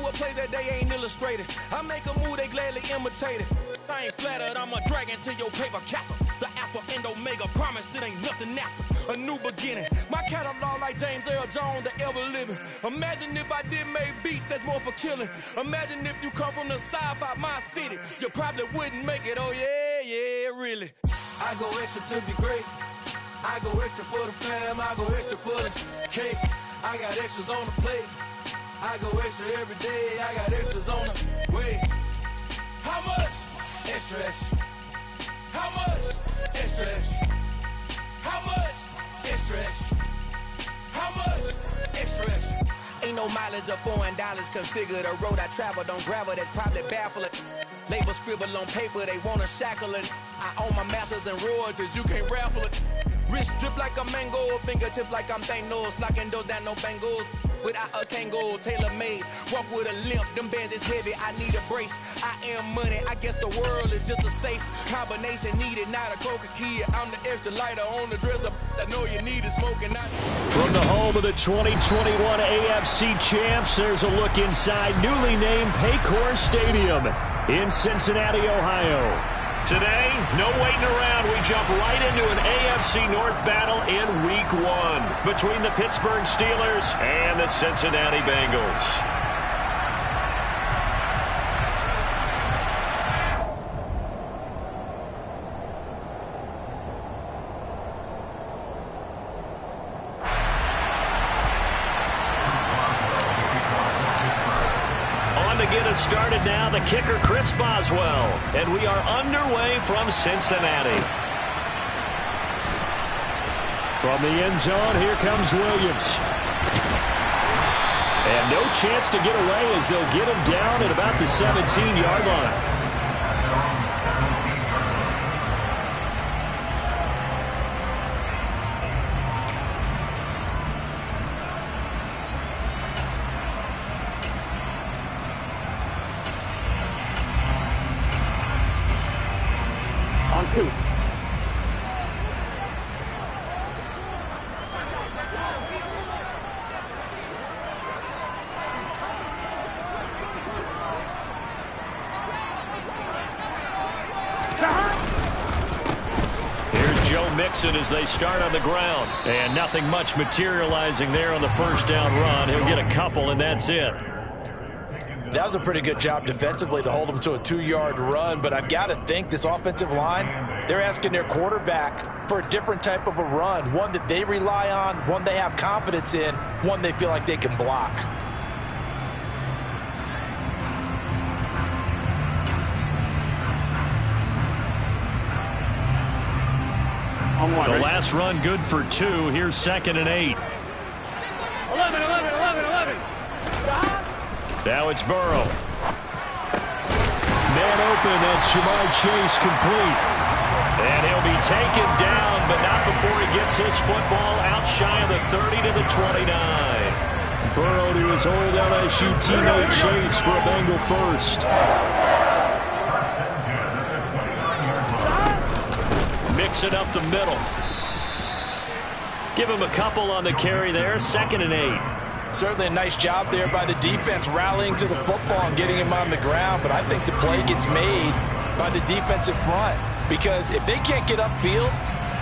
a play that they ain't illustrated. I make a move, they gladly imitate it. I ain't flattered, I'm a dragon to your paper castle. The Alpha and Omega, promise it ain't nothing after. A new beginning. My catalog like James Earl Jones, the ever living. Imagine if I did make beats that's more for killing. Imagine if you come from the south out my city. You probably wouldn't make it, oh yeah, really. I go extra to be great. I go extra for the fam, I go extra for the cake. I got extras on the plate. I go extra every day, I got extras on the way. How much? Extra, extra. How much? Extra, extra. How much? Extra, extra. How much? Extra, extra. Ain't no mileage of $4 configure the road I travel. Don't gravel, that probably baffle it. Label scribble on paper, they wanna shackle it. I own my masters and royalties, you can't raffle it. Wrist drip like a mango, fingertips like I'm Thanos, knocking those down no bangles. Without a Kango, tailor-made, walk with a limp, them bands is heavy, I need a brace. I am money, I guess the world is just a safe combination needed, not a coca key. I'm the extra lighter on the dresser, I know you need it, smoking not. From the home of the 2021 AFC champs, there's a look inside newly named Paycor Stadium in Cincinnati, Ohio. Today, no waiting around. We jump right into an AFC North battle in Week 1 between the Pittsburgh Steelers and the Cincinnati Bengals. Started now, the kicker Chris Boswell, and we are underway from Cincinnati. From the end zone, here comes Williams. And no chance to get away as they'll get him down at about the 17-yard line. As they start on the ground, and nothing much materializing there on the first down run. He'll get a couple, and that's it. That was a pretty good job defensively to hold him to a 2-yard run, but I've got to think this offensive line, they're asking their quarterback for a different type of a run, one that they rely on, one they have confidence in, one they feel like they can block. The last run good for 2. Here's 2nd and 8. 11. Now it's Burrow. Man open, that's Jamar Chase complete. And he'll be taken down, but not before he gets his football out shy of the 30 to the 29. Burrow to his old LSU teammate Chase for a Bengal first. Mix it up the middle. Give him a couple on the carry there. 2nd and 8. Certainly a nice job there by the defense rallying to the football and getting him on the ground, but I think the play gets made by the defensive front because if they can't get upfield,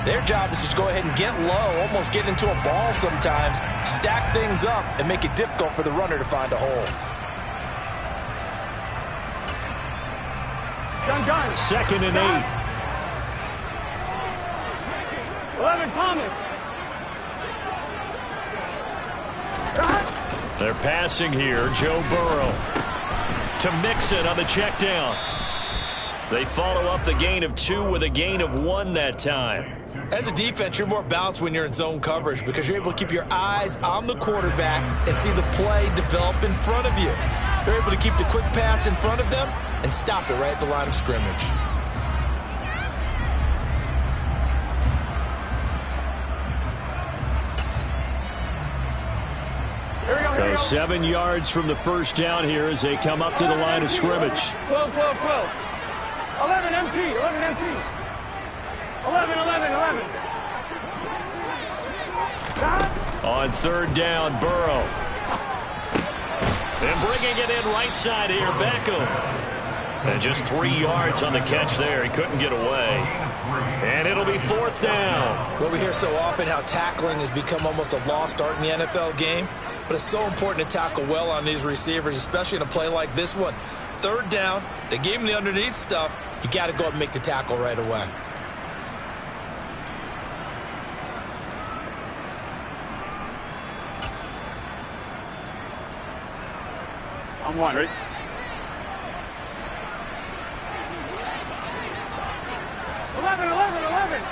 their job is to go ahead and get low, almost get into a ball sometimes, stack things up, and make it difficult for the runner to find a hole. Done. 2nd and 8. 11, Thomas. They're passing here. Joe Burrow to Mixon on the check down. They follow up the gain of 2 with a gain of 1 that time. As a defense, you're more balanced when you're in zone coverage because you're able to keep your eyes on the quarterback and see the play develop in front of you. They're able to keep the quick pass in front of them and stop it right at the line of scrimmage. So 7 yards from the first down here as they come up to the line of scrimmage. 12. 11 empty. 11. On 3rd down, Burrow. And bringing it in right side here, Beckham. And just 3 yards on the catch there. He couldn't get away. And it'll be 4th down. Well, we hear so often how tackling has become almost a lost art in the NFL game. But it's so important to tackle well on these receivers, especially in a play like this one. 3rd down, they gave him the underneath stuff. You got to go up and make the tackle right away. I'm one, ready? Eleven.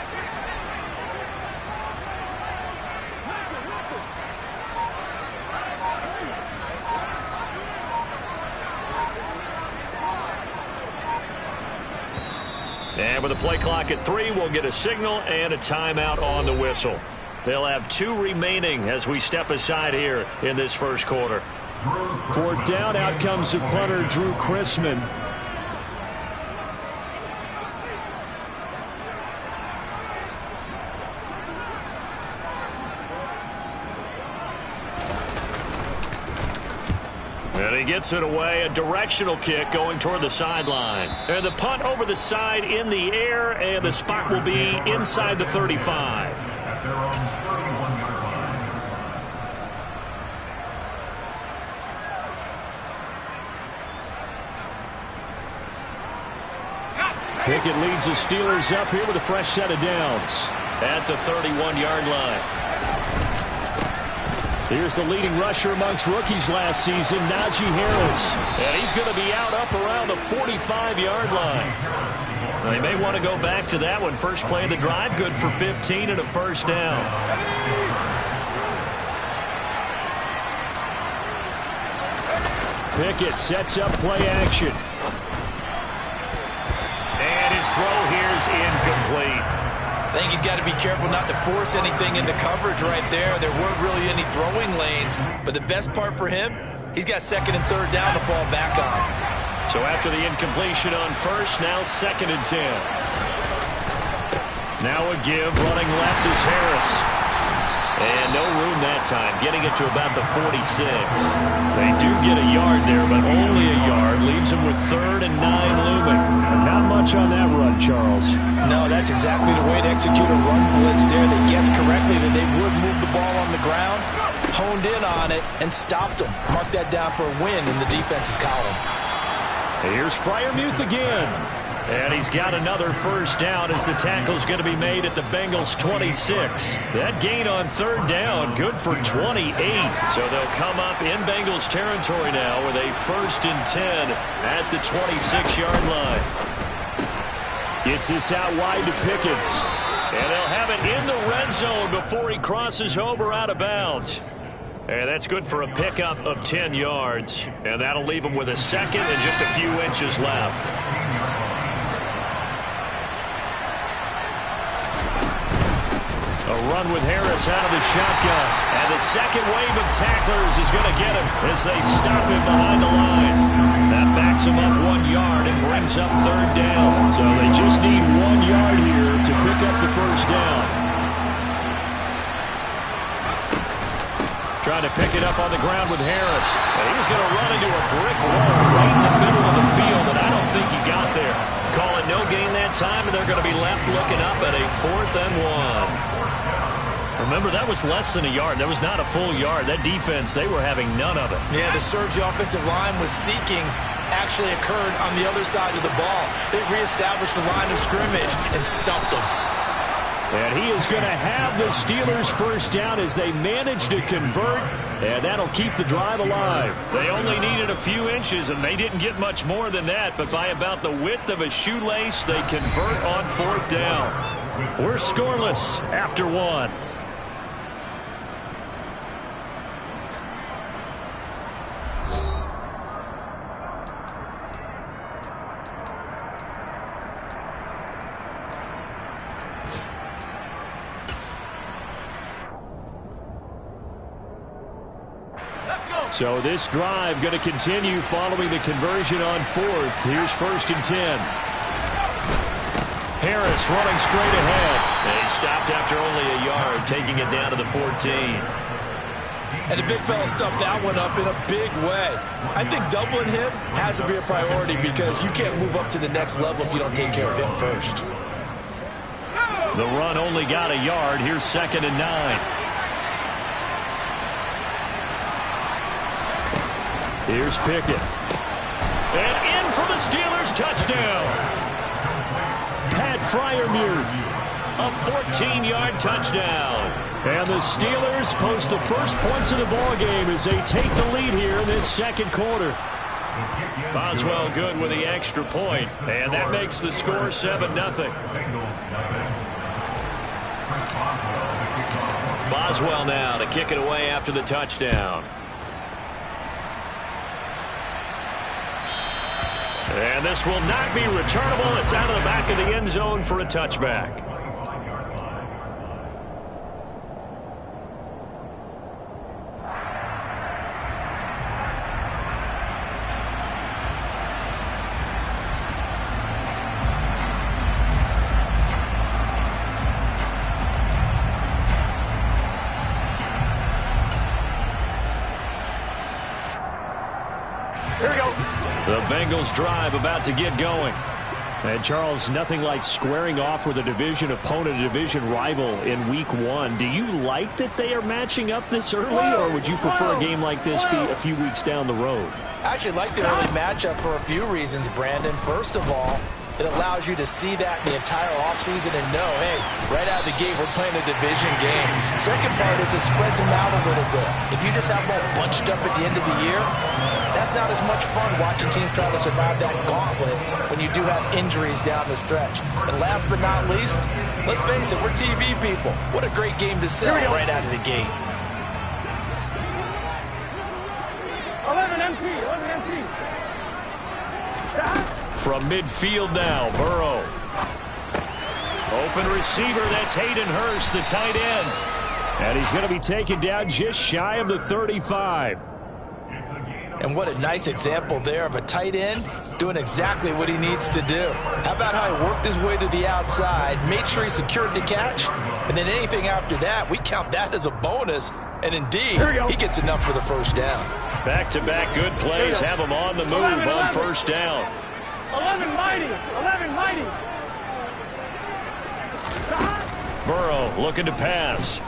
And with the play clock at 3, we'll get a signal and a timeout on the whistle. They'll have 2 remaining as we step aside here in this first quarter. 4th down, out comes the punter, Drew Chrisman. And he gets it away, a directional kick going toward the sideline. And the punt over the side in the air, and the spot will be inside the 35. Pickett leads the Steelers up here with a fresh set of downs. At the 31-yard line. Here's the leading rusher amongst rookies last season, Najee Harris. And he's going to be out up around the 45-yard line. They may want to go back to that one. First play of the drive, good for 15 and a 1st down. Pickett sets up play action. And his throw here's incomplete. I think he's got to be careful not to force anything into coverage right there. There weren't really any throwing lanes. But the best part for him, he's got 2nd and 3rd down to fall back on. So after the incompletion on 1st, now 2nd and 10. Now a give, running left is Harris. And no room that time, getting it to about the 46. They do get a yard there, but only a yard. Leaves them with 3rd and 9 looming. And not much on that run, Charles. No, that's exactly the way to execute a run blitz there. They guessed correctly that they would move the ball on the ground, honed in on it, and stopped them. Mark that down for a win in the defense's column. Here's Freiermuth again. And he's got another 1st down as the tackle's going to be made at the Bengals' 26. That gain on 3rd down, good for 28. So they'll come up in Bengals territory now with a 1st and 10 at the 26-yard line. Gets this out wide to Pickett. And they'll have it in the red zone before he crosses over out of bounds. And that's good for a pickup of 10 yards. And that'll leave him with a 2nd and just a few inches left. A run with Harris out of the shotgun. And the second wave of tacklers is going to get him as they stop him behind the line. That backs him up 1 yard and brings up 3rd down. So they just need 1 yard here to pick up the 1st down. Trying to pick it up on the ground with Harris. And he's going to run into a brick wall right in the middle of the field, and I don't think he got there. Calling no gain that time, and they're going to be left looking up at a 4th and 1. Remember, that was less than a yard. That was not a full yard. That defense, they were having none of it. Yeah, the surge the offensive line was seeking actually occurred on the other side of the ball. They reestablished the line of scrimmage and stuffed them. And he is going to have the Steelers' 1st down as they manage to convert, and that'll keep the drive alive. They only needed a few inches, and they didn't get much more than that, but by about the width of a shoelace, they convert on 4th down. We're scoreless after 1. So this drive going to continue following the conversion on 4th. Here's 1st and 10. Harris running straight ahead. And he stopped after only a yard, taking it down to the 14. And the big fella stuffed that one up in a big way. I think doubling him has to be a priority because you can't move up to the next level if you don't take care of him first. The run only got a yard. Here's 2nd and 9. Here's Pickett. And in for the Steelers touchdown. Pat Freiermuth, a 14-yard touchdown. And the Steelers post the first points of the ball game as they take the lead here in this second quarter. Boswell good with the extra point, and that makes the score 7-0. Boswell now to kick it away after the touchdown. And this will not be returnable. It's out of the back of the end zone for a touchback. The Bengals drive about to get going. And Charles, nothing like squaring off with a division opponent, a division rival in week 1. Do you like that they are matching up this early, or would you prefer a game like this be a few weeks down the road? I actually like the early matchup for a few reasons, Brandon. First of all, it allows you to see that the entire offseason and know, hey, right out of the gate, we're playing a division game. Second part is it spreads them out a little bit. If you just have them all bunched up at the end of the year, that's not as much fun watching teams try to survive that gauntlet when you do have injuries down the stretch. And last but not least, let's face it, we're TV people. What a great game to sell right out of the gate. 11 empty, 11 empty. From midfield now, Burrow. Open receiver, that's Hayden Hurst, the tight end. And he's going to be taken down just shy of the 35. And what a nice example there of a tight end doing exactly what he needs to do. How about how he worked his way to the outside, made sure he secured the catch, and then anything after that, we count that as a bonus. And indeed, he gets enough for the first down. Back-to-back good plays have him on the move 11, on first down. 11 mighty, 11 mighty. Burrow looking to pass.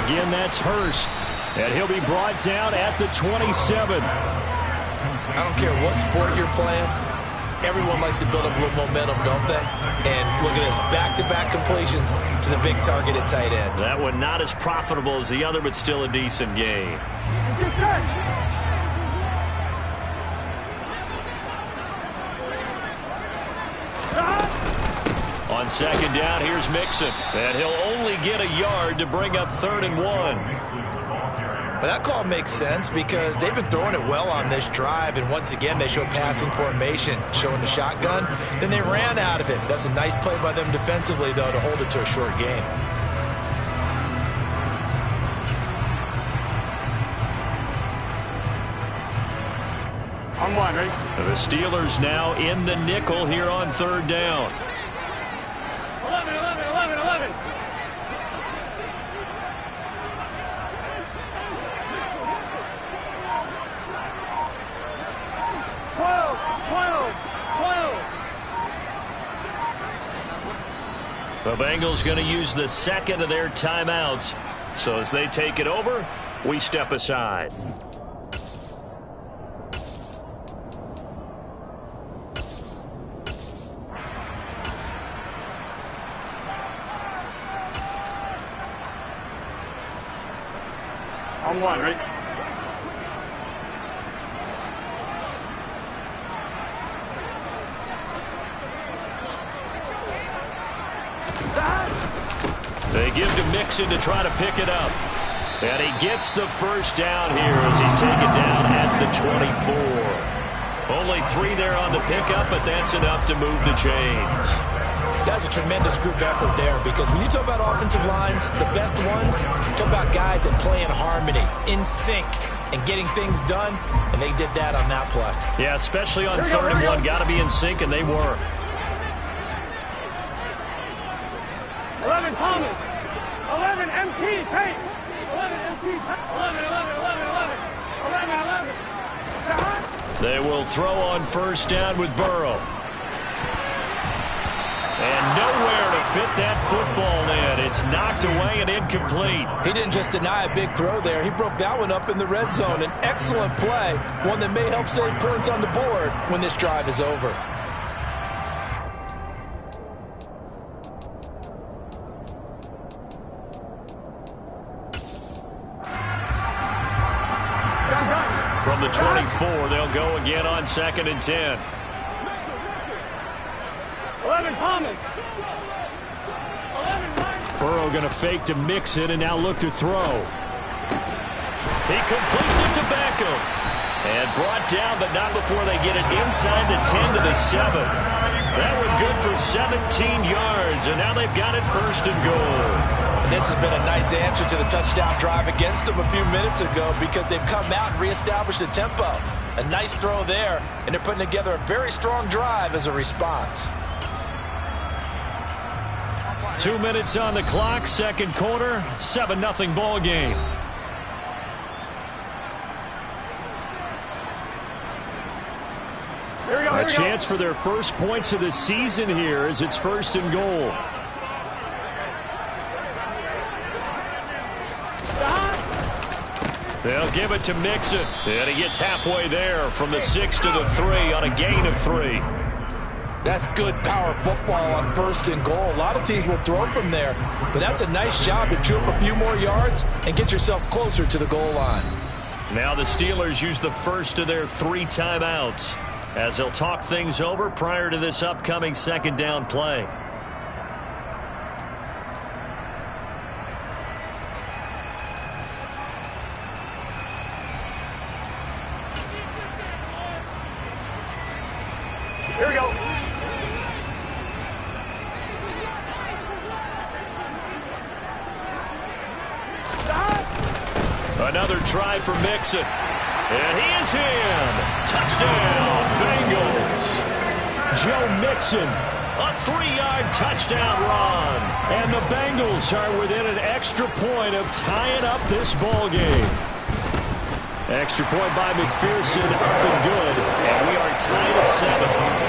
Again, that's Hurst. And he'll be brought down at the 27. I don't care what sport you're playing. Everyone likes to build up a little momentum, don't they? And look at this, back-to-back completions to the big target at tight end. That one not as profitable as the other, but still a decent gain. On second down, here's Mixon. And he'll only get a yard to bring up 3rd and 1. But that call makes sense because they've been throwing it well on this drive, and once again they show passing formation, showing the shotgun. Then they ran out of it. That's a nice play by them defensively, though, to hold it to a short gain. On 1, right? The Steelers now in the nickel here on 3rd down. 11, 11, 11, 11. 12, 12, 12. The Bengals going to use the second of their timeouts. So as they take it over, we step aside. On 1, right? They give to Mixon to try to pick it up. And he gets the first down here as he's taken down at the 24. Only 3 there on the pickup, but that's enough to move the chains. That's a tremendous group effort there because when you talk about offensive lines, the best ones, talk about guys that play in harmony, in sync, and getting things done, and they did that on that play. Yeah, especially on 3rd and 1. Got to be in sync, and they were. 11 Thomas. 11 MT, Tate. They will throw on first down with Burrow. And nowhere to fit that football in. It's knocked away and incomplete. He didn't just deny a big throw there. He broke that one up in the red zone. An excellent play, one that may help save points on the board when this drive is over. From the 24, they'll go again on 2nd and 10. 11 Thomas. 11 Burrow going to fake to mix it and now look to throw. He completes it to Beckham. And brought down, but not before they get it inside the 10 to the 7. That one good for 17 yards, and now they've got it 1st and goal. And this has been a nice answer to the touchdown drive against them a few minutes ago because they've come out and reestablished the tempo. A nice throw there, and they're putting together a very strong drive as a response. 2 minutes on the clock, 2nd quarter, 7-0 ball game. A chance for their first points of the season here as it's 1st and goal. They'll give it to Mixon. And he gets halfway there from the 6 to the 3 on a gain of 3. That's good power football on 1st and goal. A lot of teams will throw from there, but that's a nice job to chew up a few more yards and get yourself closer to the goal line. Now the Steelers use the first of their 3 timeouts as they'll talk things over prior to this upcoming 2nd down play. Here we go. Another try for Mixon. And he is in. Touchdown, Bengals. Joe Mixon, a 3-yard touchdown run. And the Bengals are within an extra point of tying up this ball game. Extra point by McPherson, up and good. And we are tied at 7.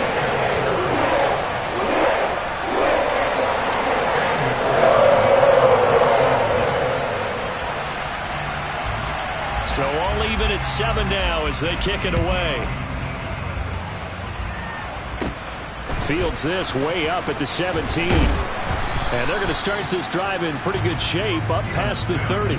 So all even at 7 now as they kick it away. Fields this way up at the 17. And they're going to start this drive in pretty good shape up past the 30.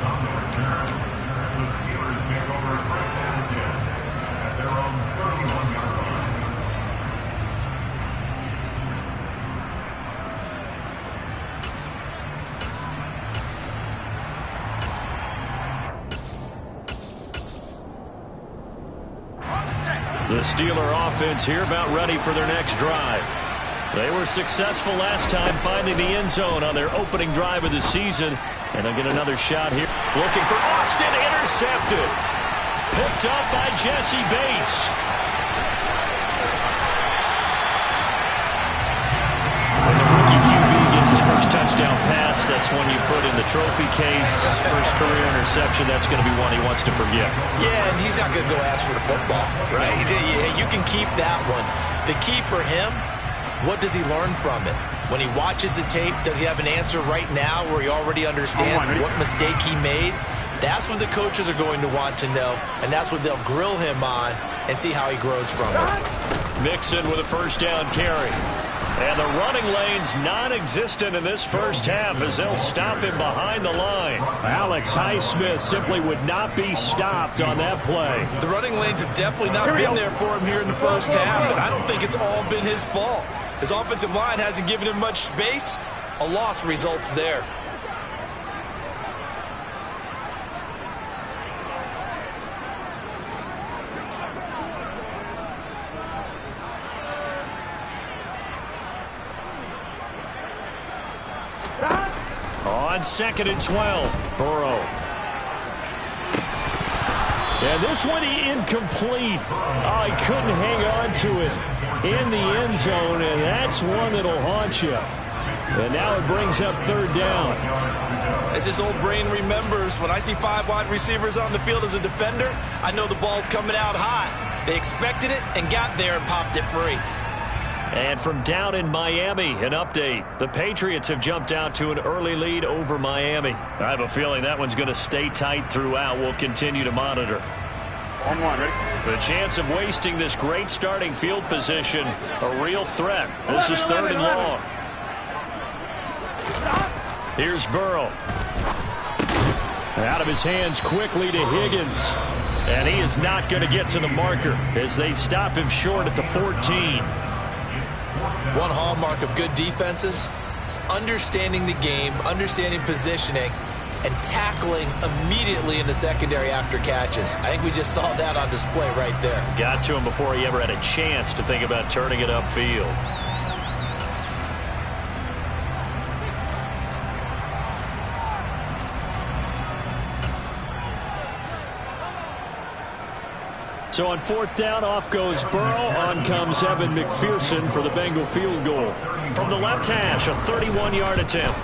The Steeler offense here about ready for their next drive. They were successful last time finding the end zone on their opening drive of the season. And they'll get another shot here. Looking for Austin, intercepted. Picked up by Jesse Bates. When the rookie QB gets his first touchdown pass, that's when you put in the trophy case. First career interception, that's going to be one he wants to forget. Yeah, and he's not going to go ask for the football, right? You can keep that one. The key for him, what does he learn from it? When he watches the tape, does he have an answer right now where he already understands what mistake he made? That's what the coaches are going to want to know, and that's what they'll grill him on and see how he grows from it. Mixon with a first down carry. And the running lane's non-existent in this first half as they'll stop him behind the line. Alex Highsmith simply would not be stopped on that play. The running lanes have definitely not been there for him here in the first half, and I don't think it's all been his fault. His offensive line hasn't given him much space. A loss results there. On 2nd and 12, Burrow. And this one incomplete. Oh, he couldn't hang on to it in the end zone, and that's one that'll haunt you. And now it brings up third down. As his old brain remembers, when I see 5 wide receivers on the field as a defender, I know the ball's coming out high. They expected it and got there and popped it free. And from down in Miami, an update. The Patriots have jumped out to an early lead over Miami. I have a feeling that one's going to stay tight throughout. We'll continue to monitor. On one, ready? The chance of wasting this great starting field position, a real threat. This is third and long. Here's Burrow. Out of his hands quickly to Higgins. And he is not going to get to the marker as they stop him short at the 14. One hallmark of good defenses is understanding the game, understanding positioning, and tackling immediately in the secondary after catches. I think we just saw that on display right there. Got to him before he ever had a chance to think about turning it upfield. So on fourth down, off goes Burrow. On comes Evan McPherson for the Bengal field goal. From the left hash, a 31-yard attempt.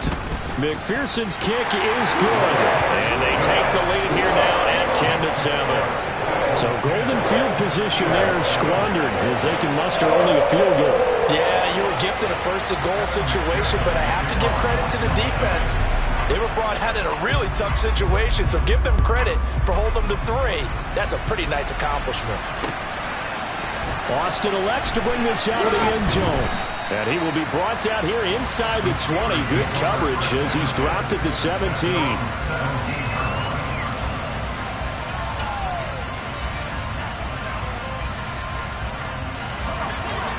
McPherson's kick is good. And they take the lead here now at 10-7. So golden field position there squandered as they can muster only a field goal. Yeah, you were gifted a first-and-goal situation, but I have to give credit to the defense. They were brought out in a really tough situation, so give them credit for holding them to 3. That's a pretty nice accomplishment. Austin elects to bring this out of the end zone. And he will be brought down here inside the 20. Good coverage as he's dropped at the 17.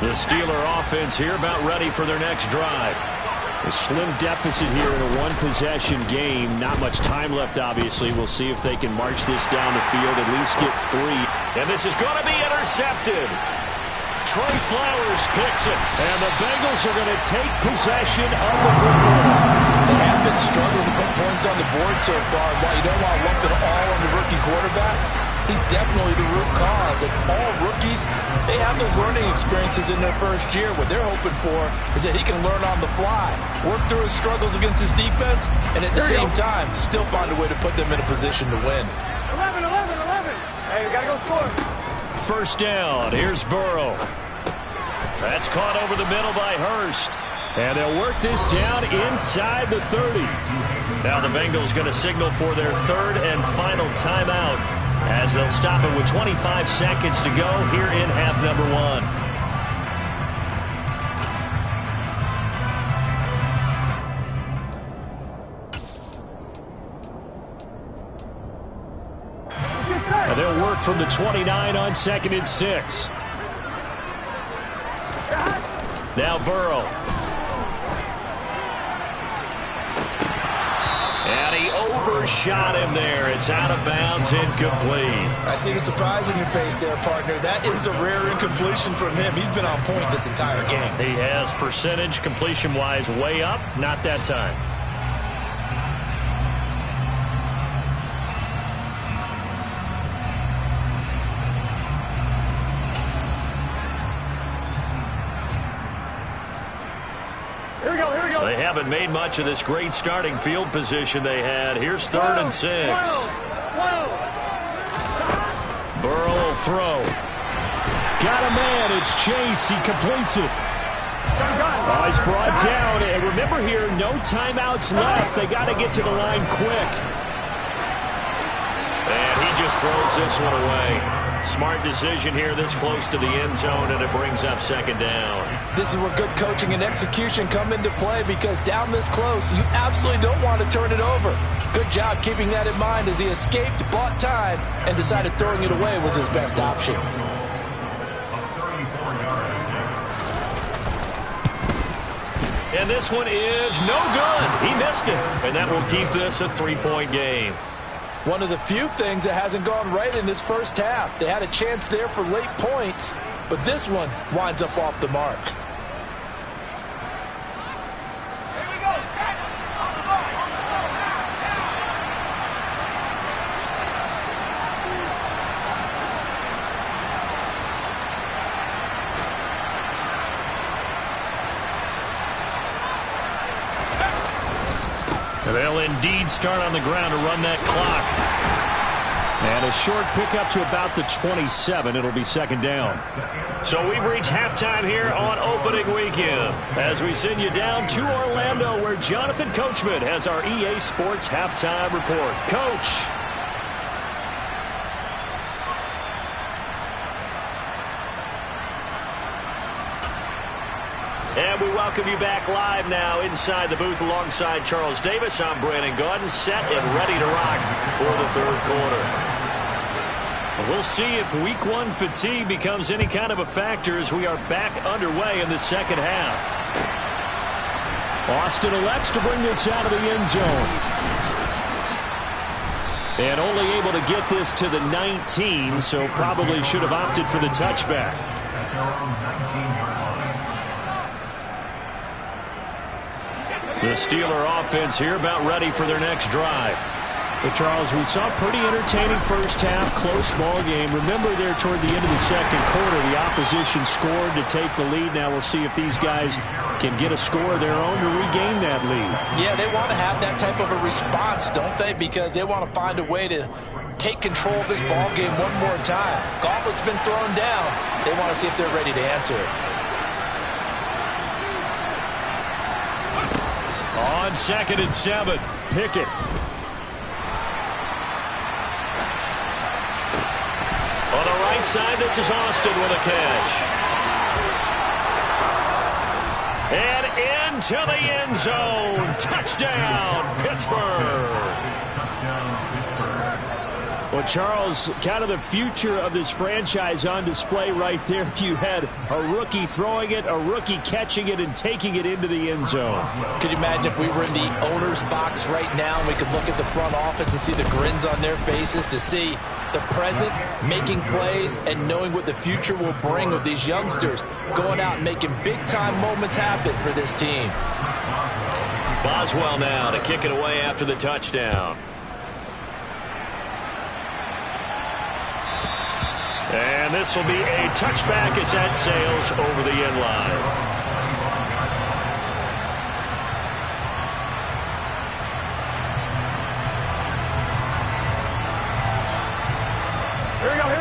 The Steeler offense here about ready for their next drive. A slim deficit here in a one-possession game. Not much time left, obviously. We'll see if they can march this down the field, at least get 3. And this is going to be intercepted. Trey Flowers picks it. And the Bengals are going to take possession of the football. They have been struggling to put points on the board so far. While you don't want to lump it all on the rookie quarterback, he's definitely the root cause. And all rookies, they have those learning experiences in their first year. What they're hoping for is that he can learn on the fly, work through his struggles against his defense, and at the same time, still find a way to put them in a position to win. 11. Hey, we got to go score. First down. Here's Burrow. That's caught over the middle by Hurst. And they'll work this down inside the 30. Now the Bengals going to signal for their third and final timeout as they'll stop it with 25 seconds to go here in half number 1. And they'll work from the 29 on 2nd and 6. Now Burrow. And he overshot him there. It's out of bounds, incomplete. I see the surprise in your face there, partner. That is a rare incompletion from him. He's been on point this entire game. He has percentage completion-wise way up. Not that time. They haven't made much of this great starting field position they had. Here's 3rd and 6. Burrow will throw. Got a man. It's Chase. He completes it. Oh, he's brought down. And remember here, no timeouts left. They got to get to the line quick. And he just throws this one away. Smart decision here this close to the end zone, and it brings up 2nd down. This is where good coaching and execution come into play, because down this close, you absolutely don't want to turn it over. Good job keeping that in mind as he escaped, bought time, and decided throwing it away was his best option. And this one is no good. He missed it, and that will keep this a 3-point game. One of the few things that hasn't gone right in this first half. They had a chance there for late points, but this one winds up off the mark. They'll indeed start on the ground to run that clock. And a short pickup to about the 27. It'll be second down. So we've reached halftime here on opening weekend as we send you down to Orlando where Jonathan Coachman has our EA Sports halftime report. Coach. And we welcome you back live now inside the booth alongside Charles Davis. I'm Brandon Gaudin, set and ready to rock for the third quarter. We'll see if week one fatigue becomes any kind of a factor as we are back underway in the second half. Austin elects to bring this out of the end zone. And only able to get this to the 19, so probably should have opted for the touchback. The Steeler offense here about ready for their next drive. Well, Charles, we saw a pretty entertaining first half, close ball game. Remember there toward the end of the second quarter, the opposition scored to take the lead. Now we'll see if these guys can get a score of their own to regain that lead. Yeah, they want to have that type of a response, don't they? Because they want to find a way to take control of this ball game one more time. Gauntlet's been thrown down. They want to see if they're ready to answer it. On 2nd and 7, Pickett. On the right side, this is Austin with a catch. And into the end zone. Touchdown, Pittsburgh. Well, Charles, kind of the future of this franchise on display right there. You had a rookie throwing it, a rookie catching it, and taking it into the end zone. Could you imagine if we were in the owner's box right now and we could look at the front office and see the grins on their faces to see the present, making plays, and knowing what the future will bring with these youngsters going out and making big-time moments happen for this team. Boswell now to kick it away after the touchdown. And this will be a touchback as that sails over the end line.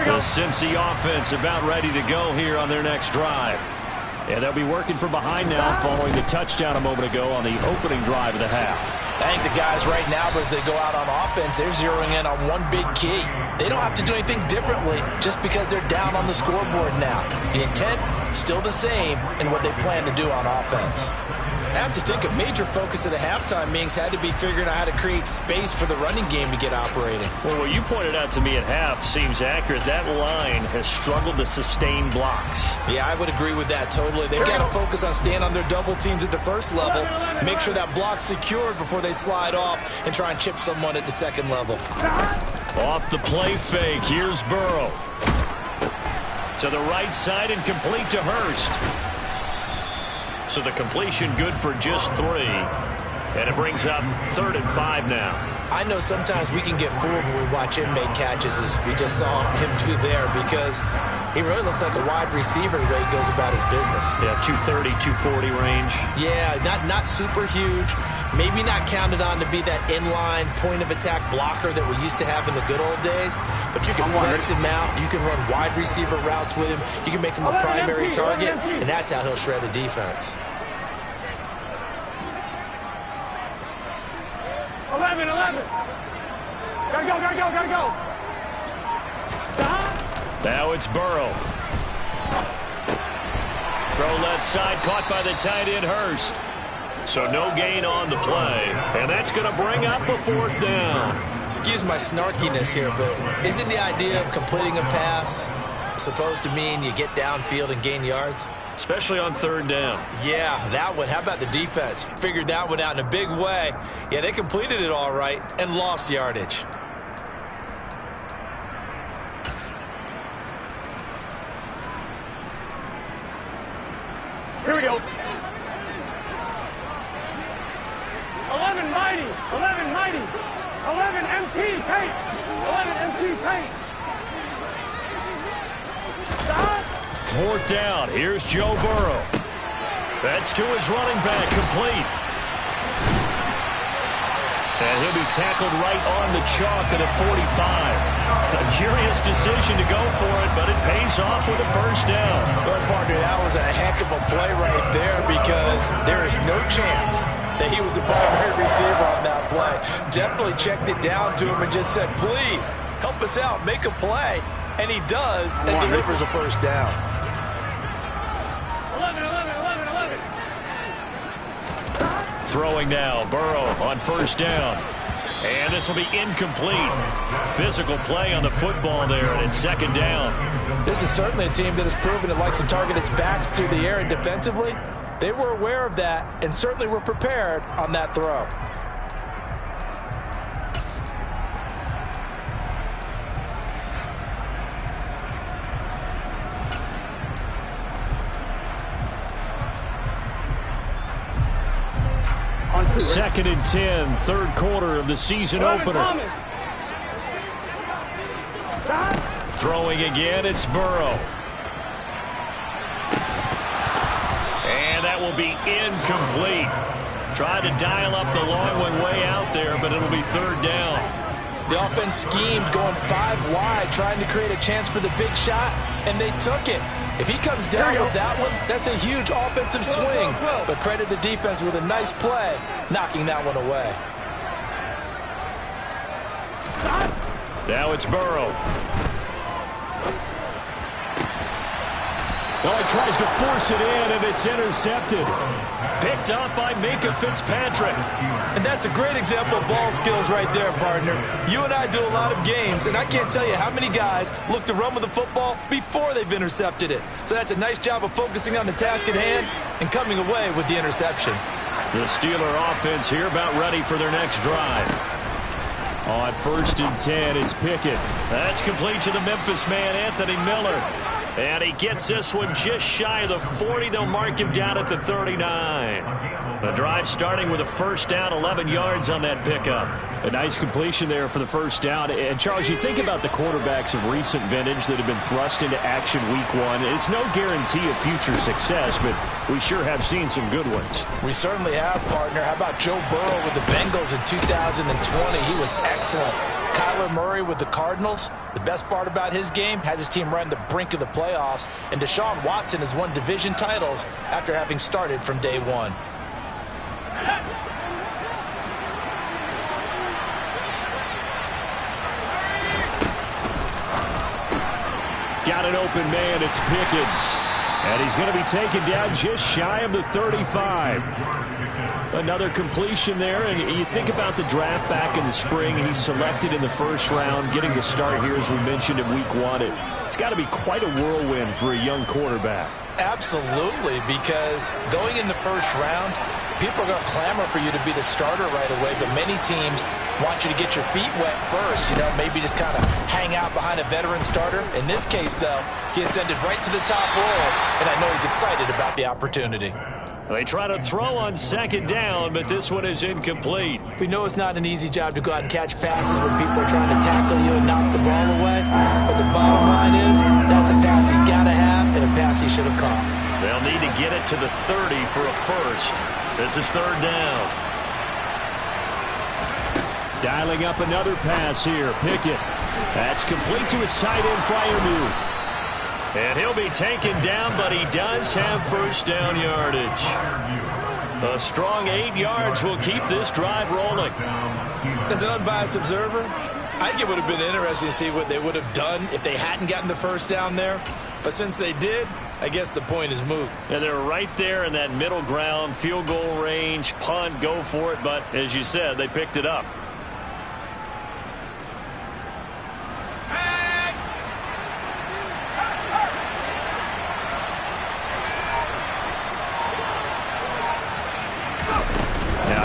The Cincy offense about ready to go here on their next drive. And they'll be working from behind now following the touchdown a moment ago on the opening drive of the half. I think the guys right now, as they go out on offense, they're zeroing in on one big key. They don't have to do anything differently just because they're down on the scoreboard now. The intent, still the same in what they plan to do on offense. I have to think a major focus of the halftime meetings had to be figuring out how to create space for the running game to get operating. Well, what you pointed out to me at half seems accurate. That line has struggled to sustain blocks. Yeah, I would agree with that totally. They've got to focus on staying on their double teams at the first level, make sure that block's secured before they slide off and try and chip someone at the second level. Off the play fake, here's Burrow. To the right side and complete to Hurst. So the completion good for just 3. And it brings up 3rd and 5 now. I know sometimes we can get fooled when we watch him make catches, as we just saw him do there, because he really looks like a wide receiver the way he goes about his business. Yeah, 230, 240 range. Yeah, not super huge. Maybe not counted on to be that inline point-of-attack blocker that we used to have in the good old days. But you can flex him out. You can run wide receiver routes with him. You can make him a primary target, and that's how he'll shred a defense. 11. Gotta go. Now it's Burrow. Throw left side, caught by the tight end Hurst. So no gain on the play. And that's going to bring up a 4th down. Excuse my snarkiness here, but isn't the idea of completing a pass supposed to mean you get downfield and gain yards? Especially on 3rd down. Yeah, that one. How about the defense? Figured that one out in a big way. Yeah, they completed it all right and lost yardage. Here we go. 11 mighty. 11 MT tank. 11 MT tank. Stop. 4th down. Here's Joe Burrow. That's to his running back, complete. And he'll be tackled right on the chalk at a 45. A curious decision to go for it, but it pays off with a first down. Well, partner, that was a heck of a play right there because there is no chance that he was a primary receiver on that play. Definitely checked it down to him and just said, please, help us out, make a play. And he does and delivers a first down. 11. Throwing now, Burrow on first down. And this will be incomplete. Physical play on the football there, and it's second down. This is certainly a team that has proven it likes to target its backs through the air, and defensively, they were aware of that and certainly were prepared on that throw. Second and 10, third quarter of the season opener. Throwing again, it's Burrow. And that will be incomplete. Tried to dial up the long one way out there, but it'll be third down. The offense schemed, going 5 wide, trying to create a chance for the big shot, and they took it. If he comes down with that one, that's a huge offensive swing. But credit the defense with a nice play, knocking that one away. Now it's Burrow. Well, he tries to force it in, and it's intercepted. Picked up by Minka Fitzpatrick. And that's a great example of ball skills right there, partner. You and I do a lot of games, and I can't tell you how many guys look to run with the football before they've intercepted it. So that's a nice job of focusing on the task at hand and coming away with the interception. The Steeler offense here about ready for their next drive. On first and 10, it's Pickett. That's complete to the Memphis man, Anthony Miller. And he gets this one just shy of the 40. They'll mark him down at the 39. The drive starting with a first down, 11 yards on that pickup. A nice completion there for the first down. And, Charles, you think about the quarterbacks of recent vintage that have been thrust into action week 1. It's no guarantee of future success, but we sure have seen some good ones. We certainly have, partner. How about Joe Burrow with the Bengals in 2020? He was excellent. Kyler Murray with the Cardinals. The best part about his game, has his team right on the brink of the playoffs. And Deshaun Watson has won division titles after having started from day 1. Got an open man, it's Pickens. And he's going to be taken down just shy of the 35. Another completion there, and you think about the draft back in the spring. He's selected in the first round, getting the start here, as we mentioned, in week 1. It's got to be quite a whirlwind for a young quarterback. Absolutely, because going in the first round, people are going to clamor for you to be the starter right away, but many teams want you to get your feet wet first, maybe just kind of hang out behind a veteran starter. In this case, though, he ascended right to the top roll, and I know he's excited about the opportunity. They try to throw on second down, but this one is incomplete. We know it's not an easy job to go out and catch passes when people are trying to tackle you and knock the ball away, but the bottom line is that's a pass he's got to have and a pass he should have caught. They'll need to get it to the 30 for a first. This is third down. Dialing up another pass here. Pickett. That's complete to his tight end flyer move. And he'll be taken down, but he does have first down yardage. A strong 8 yards will keep this drive rolling. As an unbiased observer, I think it would have been interesting to see what they would have done if they hadn't gotten the first down there. But since they did, I guess the point is moot. And they're right there in that middle ground, field goal range, punt, go for it. But as you said, they picked it up.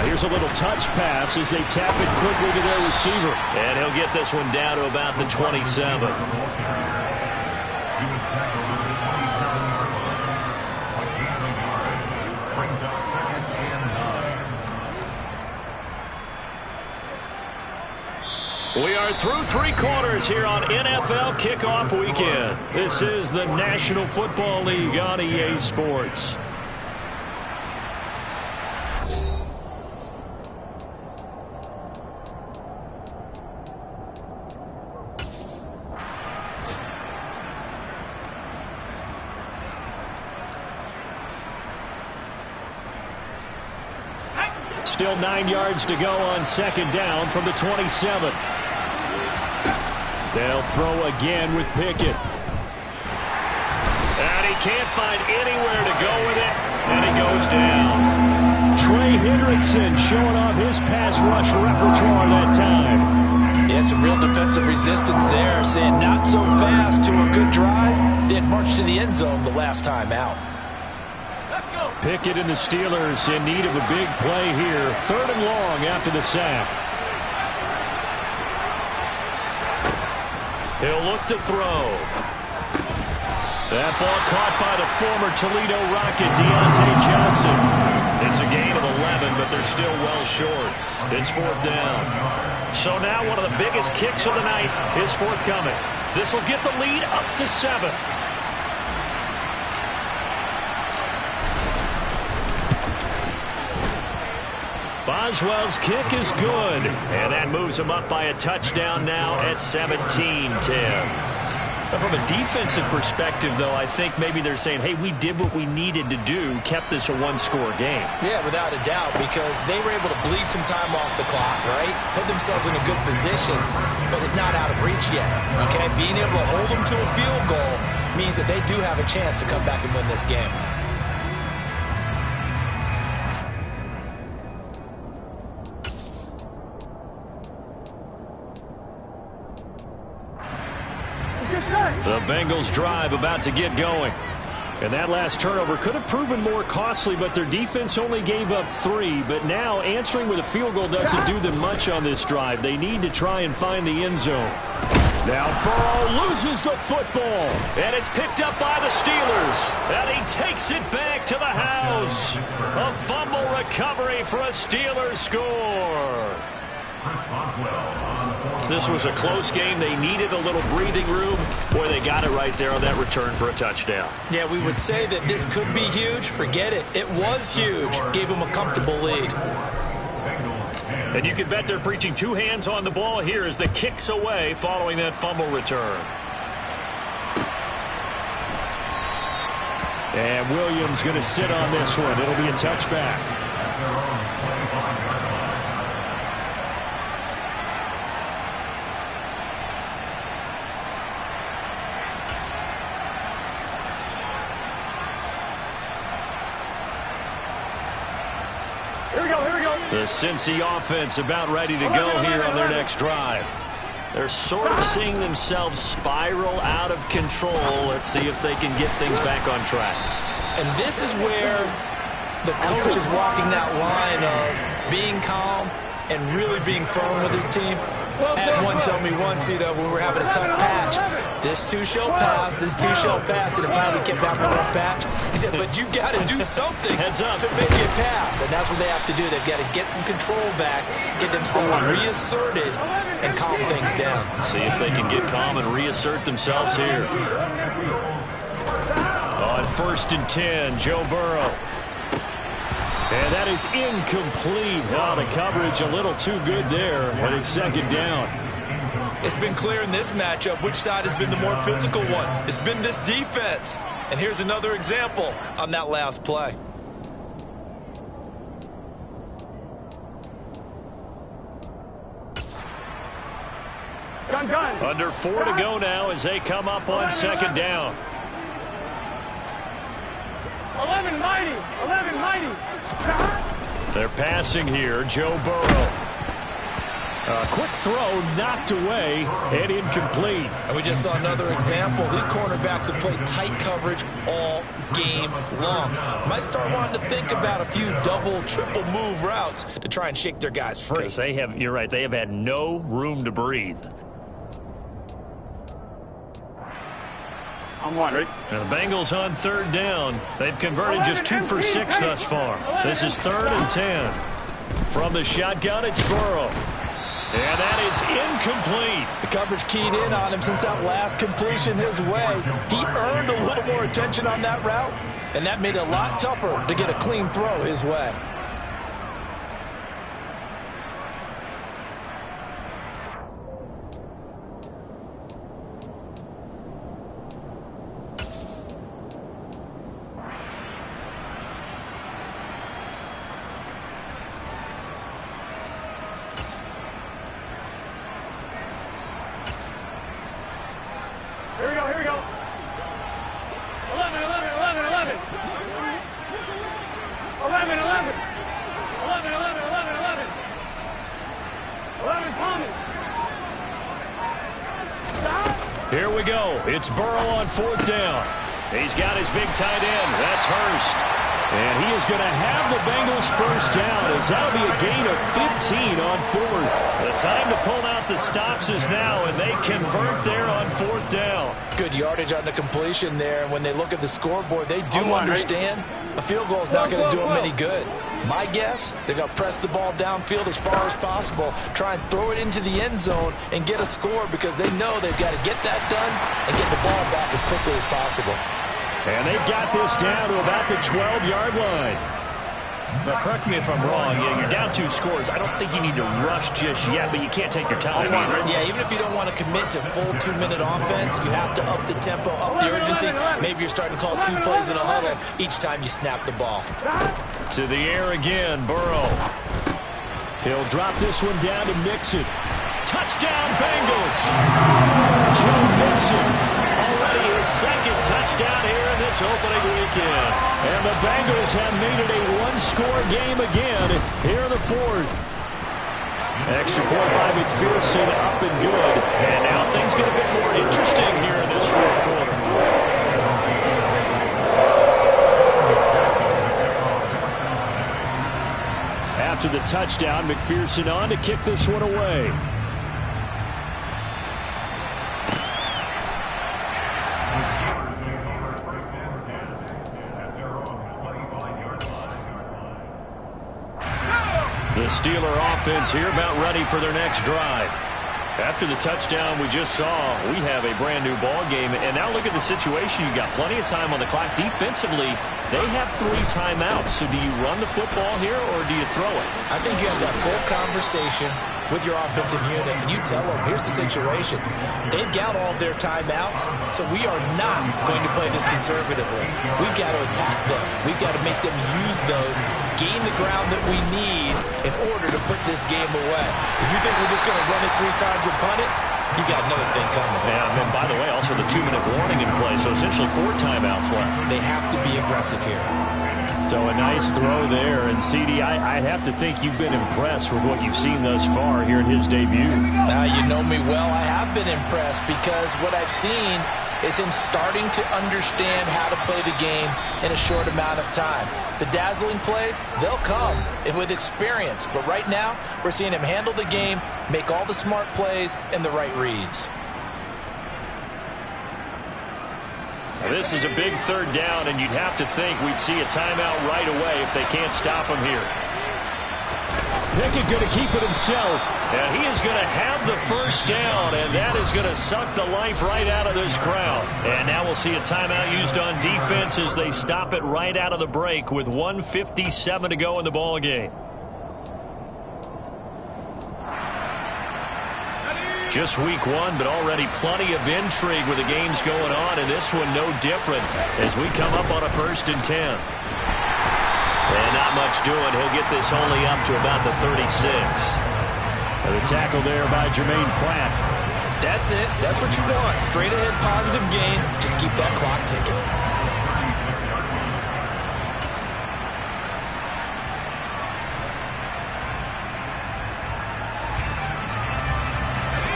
Here's a little touch pass as they tap it quickly to their receiver. And he'll get this one down to about the 27. We are through 3 quarters here on NFL Kickoff Weekend. This is the National Football League on EA Sports. Still 9 yards to go on second down from the 27. They'll throw again with Pickett. And he can't find anywhere to go with it, and he goes down. Trey Hendrickson showing off his pass rush repertoire that time. Yeah, some real defensive resistance there, saying not so fast to a good drive. Then march to the end zone the last time out. Pickett and the Steelers in need of a big play here. 3rd and long after the sack. He'll look to throw. That ball caught by the former Toledo Rocket, Deontay Johnson. It's a gain of 11, but they're still well short. It's 4th down. So now one of the biggest kicks of the night is forthcoming. This will get the lead up to 7. Boswell's kick is good, and that moves him up by a touchdown now at 17-10. From a defensive perspective, though, I think maybe they're saying, hey, we did what we needed to do, kept this a one-score game. Yeah, without a doubt, because they were able to bleed some time off the clock, right? Put themselves in a good position, but it's not out of reach yet, okay? Being able to hold them to a field goal means that they do have a chance to come back and win this game. The Bengals drive about to get going. And that last turnover could have proven more costly, but their defense only gave up 3. But now answering with a field goal doesn't do them much on this drive. They need to try and find the end zone. Now Burrow loses the football. And it's picked up by the Steelers. And he takes it back to the house. A fumble recovery for a Steelers score. This was a close game. They needed a little breathing room. Boy, they got it right there on that return for a touchdown. Yeah, we would say that this could be huge. Forget it. It was huge. Gave them a comfortable lead. And you can bet they're preaching 2 hands on the ball here as the kick's away following that fumble return. And Williams going to sit on this one. It'll be a touchback. The Cincy offense about ready to go here on their next drive. They're sort of seeing themselves spiral out of control. Let's see if they can get things back on track. And this is where the coach is walking that line of being calm and really being firm with his team. I had one tell me once, when we were having a tough patch, this too shall pass, and it finally kept having a rough patch. He said, but you got to do something to make it pass, and that's what they have to do. They've got to get some control back, get themselves reasserted, and calm things down. See if they can get calm and reassert themselves here. On 1st and 10, Joe Burrow. And that is incomplete. Oh, the coverage a little too good there, and it's 2nd down. It's been clear in this matchup which side has been the more physical one. It's been this defense. And here's another example on that last play. Under 4 to go now as they come up on 2nd down. 11 mighty. They're passing here. Joe Burrow. A quick throw knocked away and incomplete. And we just saw another example. These cornerbacks have played tight coverage all game long. Might start wanting to think about a few double, triple move routes to try and shake their guys free. Because you're right, they have had no room to breathe. I'm wondering. And the Bengals on 3rd down. They've converted just 2 for 6 thus far. This is 3rd and 10. From the shotgun, it's Burrow. And that is incomplete. The coverage keyed in on him since that last completion his way. He earned a little more attention on that route, and that made it a lot tougher to get a clean throw his way. It's Burrow on 4th down. He's got his big tight end. That's Hurst. And he is going to have the Bengals first down, as that'll be a gain of 15 on 4th. The time to pull out the stops is now, and they convert there on 4th down. Good yardage on the completion there. And when they look at the scoreboard, they do understand a field goal is not going to do them any good. My guess, they're going to press the ball downfield as far as possible, try and throw it into the end zone and get a score, because they know they've got to get that done and get the ball back as quickly as possible. And they've got this down to about the 12-yard line. Now, correct me if I'm wrong. You're down 2 scores. I don't think you need to rush just yet, but you can't take your time either. Yeah, even if you don't want to commit to full 2-minute offense, you have to up the tempo, up the urgency. Maybe you're starting to call 2 plays in a huddle each time you snap the ball. To the air again, Burrow. He'll drop this one down to Mixon. Touchdown, Bengals! Joe Mixon. Already his 2nd touchdown here in this opening weekend. And the Bengals have made it a 1-score game again here in the 4th. Extra point by McPherson, up and good. And now things get a bit more interesting here in this 4th quarter. After the touchdown, McPherson on to kick this one away. The Steeler offense here about ready for their next drive. After the touchdown we just saw, we have a brand new ball game. And now look at the situation. You've got plenty of time on the clock. Defensively, they have 3 timeouts. So do you run the football here or do you throw it? I think you have that full conversation with your offensive unit, and you tell them, here's the situation. They've got all their timeouts, so we are not going to play this conservatively. We've got to attack them. We've got to make them use those, gain the ground that we need in order to put this game away. If you think we're just going to run it 3 times and punt it, you got another thing coming. Yeah, and by the way, also the 2-minute warning in play, so essentially 4 timeouts left. They have to be aggressive here. So a nice throw there. And, CD, I have to think you've been impressed with what you've seen thus far here in his debut. You know me well. I have been impressed, because what I've seen is him starting to understand how to play the game in a short amount of time. The dazzling plays, they'll come with experience. But right now, we're seeing him handle the game, make all the smart plays, and the right reads. This is a big 3rd down, and you'd have to think we'd see a timeout right away if they can't stop him here. Pickett going to keep it himself. And he is going to have the first down, and that is going to suck the life right out of this crowd. And now we'll see a timeout used on defense as they stop it right out of the break with 1:57 to go in the ball game. Just week 1, but already plenty of intrigue with the games going on, and this one no different as we come up on a 1st and 10. And not much doing. He'll get this only up to about the 36. And the tackle there by Jermaine Pratt. That's it. That's what you want. Straight ahead positive gain. Just keep that clock ticking.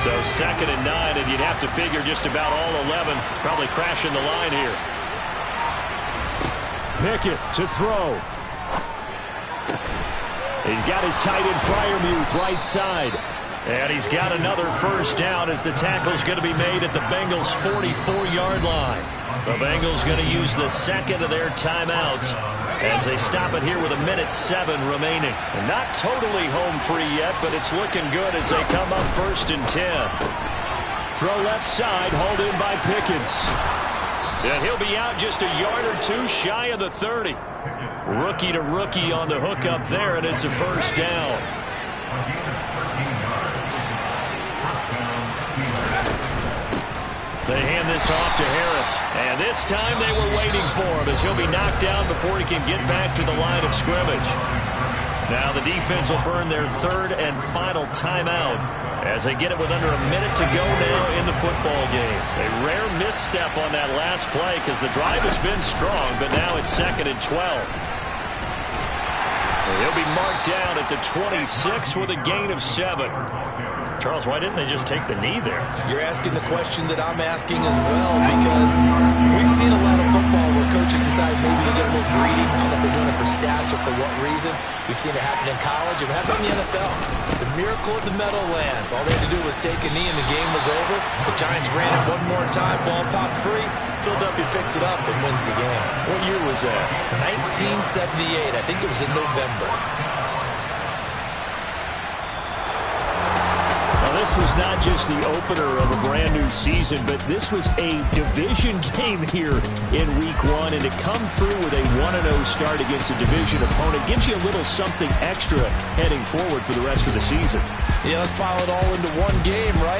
So 2nd and 9, and you'd have to figure just about all 11 probably crashing the line here. Pickett to throw. He's got his tight end Freiermuth right side. And he's got another first down as the tackle's going to be made at the Bengals' 44-yard line. The Bengals going to use the 2nd of their timeouts as they stop it here with 1:07 remaining. And not totally home free yet, but it's looking good as they come up 1st and 10. Throw left side, hauled in by Pickens. And he'll be out just a yard or 2 shy of the 30. Rookie to rookie on the hook up there, and it's a first down. They hand this off to Harris. And this time they were waiting for him as he'll be knocked down before he can get back to the line of scrimmage. Now the defense will burn their 3rd and final timeout as they get it with under a minute to go now in the football game. A rare misstep on that last play because the drive has been strong, but now it's 2nd and 12. He'll be marked down at the 26 with a gain of 7. Charles, why didn't they just take the knee there? You're asking the question that I'm asking as well, because we've seen a lot of football where coaches decide maybe to get a little greedy. I don't know if they're doing it for stats or for what reason. We've seen it happen in college and happen in the NFL. The miracle of the Meadowlands. All they had to do was take a knee and the game was over. The Giants ran it one more time. Ball popped free. Philadelphia picks it up and wins the game. What year was that? 1978. I think it was in November. This was not just the opener of a brand new season, but this was a division game here in week 1, and to come through with a 1-0 start against a division opponent gives you a little something extra heading forward for the rest of the season. Yeah, let's pile it all into one game, right?